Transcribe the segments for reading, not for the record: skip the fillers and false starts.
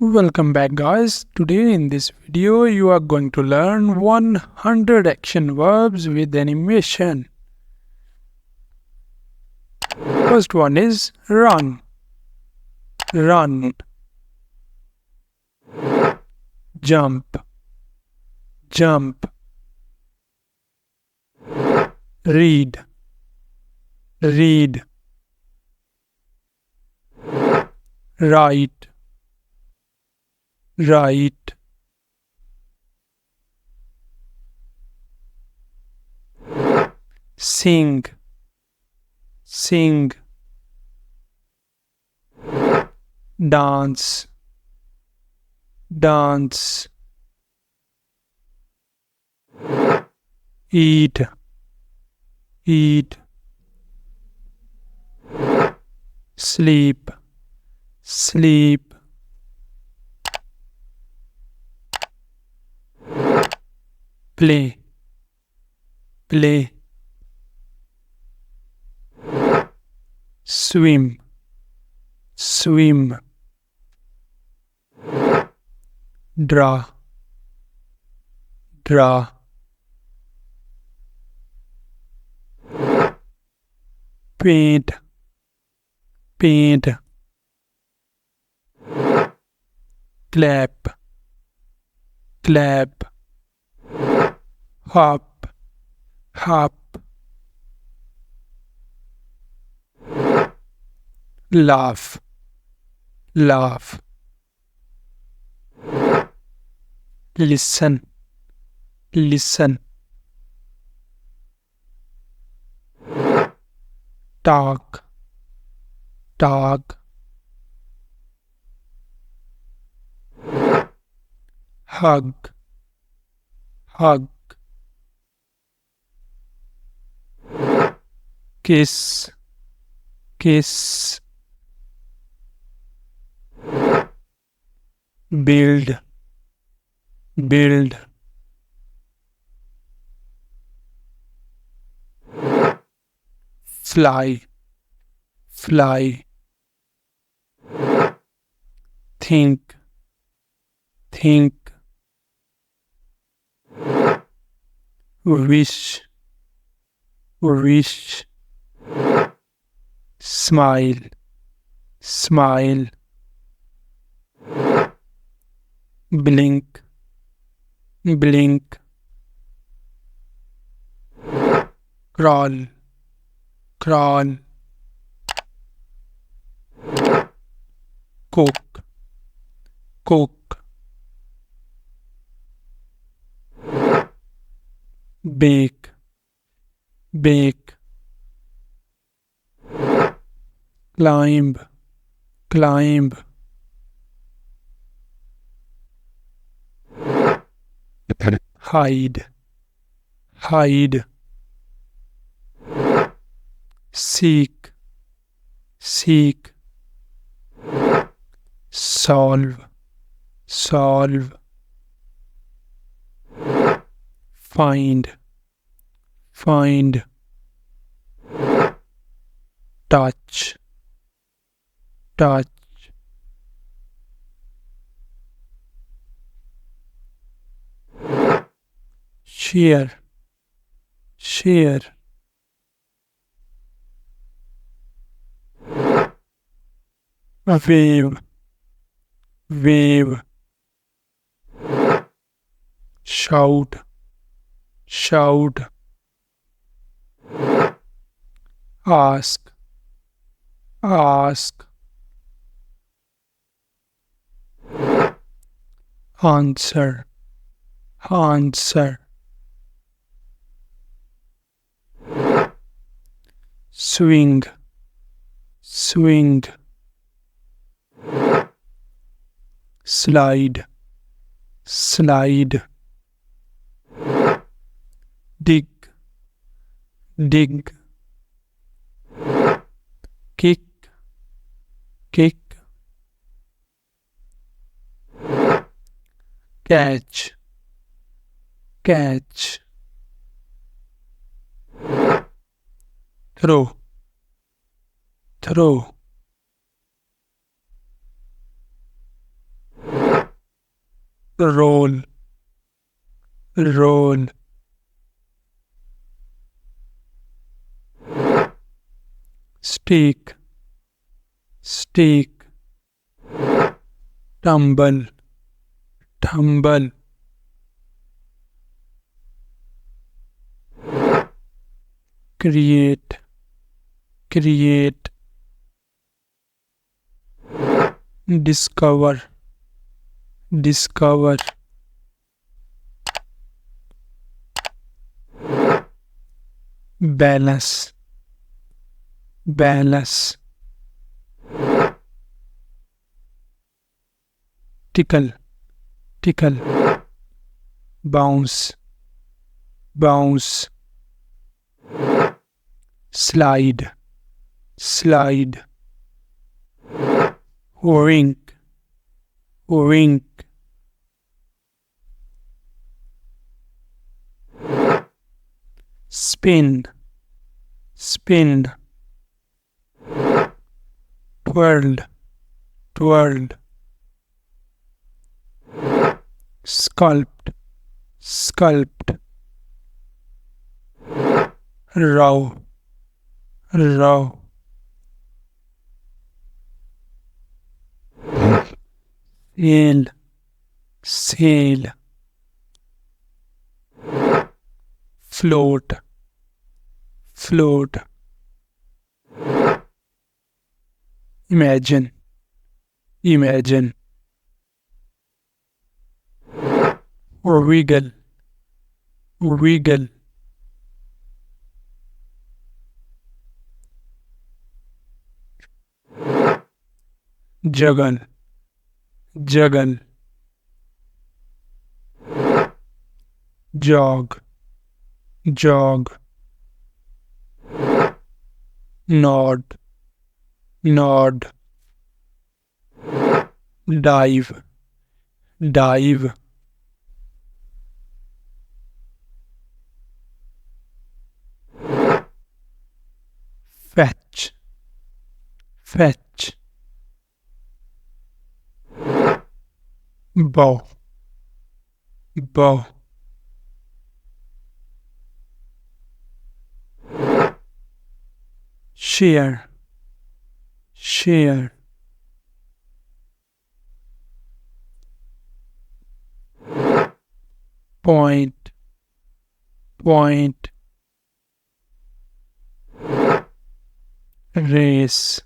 Welcome back, guys. Today in this video you are going to learn 100 action verbs with animation. First one is run. Run. Jump. Jump. Read. Read. Write. Write. Sing. Sing. Dance. Dance. Eat. Eat. Sleep. Sleep. Play. Play. Swim. Swim. Draw. Draw. Paint. Paint. Clap. Clap. Hop. Hop. Laugh. Laugh. Listen. Listen. Talk. Talk. Hug. Hug. Kiss. Kiss. Build. Build. Fly. Fly. Think. Think. Wish. Wish. Smile. Smile. Blink. Blink. Crawl. Crawl. Cook. Cook. Bake. Bake. Climb. Climb. Hide. Hide. Seek. Seek. Solve. Solve. Find. Find. Touch. Touch. Share. Share. Wave. Wave. Shout. Shout. Ask. Ask. Answer. Answer. Swing. Swing. Slide. Slide. Dig. Dig. Kick. Kick. Catch. Catch. Throw. Throw. roll, roll, steak, steak, tumble, tumble, create, create, discover, discover, balance, balance, tickle, tickle, bounce, bounce, slide, slide, wink, wink, spin, spin, twirled, twirled, sculpt, sculpt, row, row, sail, sail, float, float, imagine, imagine, wiggle, wiggle, juggle, juggle, jog, jog, nod, nod, dive, dive, fetch, fetch, bow, bow, share, share, point, point, race,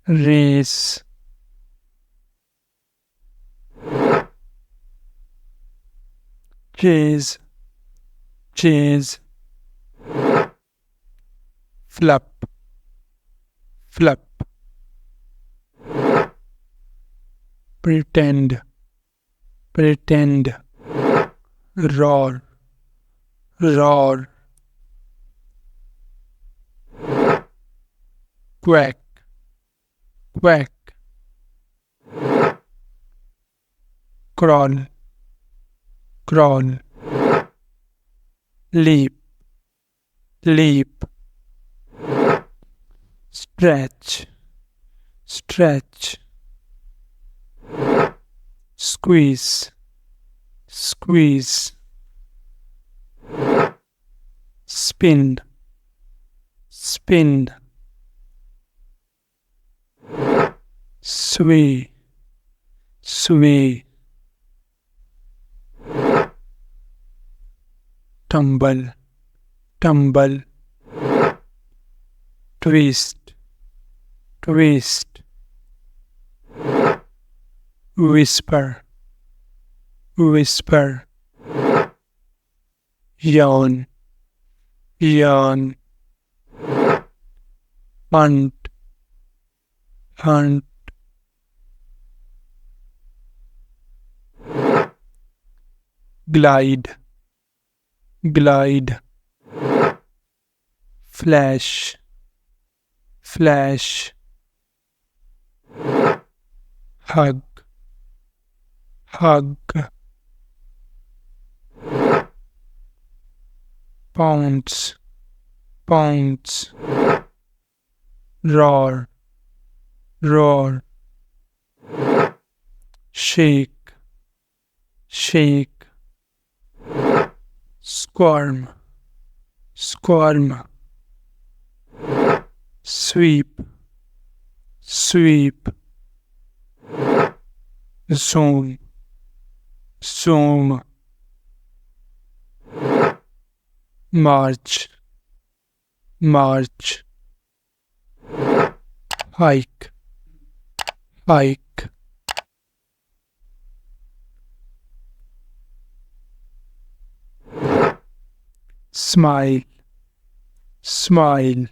race, chase, chase, flap, flap, pretend, pretend, roar, roar, quack, quack, crawl, crawl, leap, leap, stretch, stretch, squeeze, squeeze, spin, spin, sway, sway, tumble, tumble, twist, twist, whisper, whisper, yawn, yawn, hunt, hunt, glide, glide, flash, flash, hug, hug, pounce, pounce, roar, roar, shake, shake, squirm, squirm, sweep, sweep, zoom, zoom, march, march, hike, hike, smile, smile,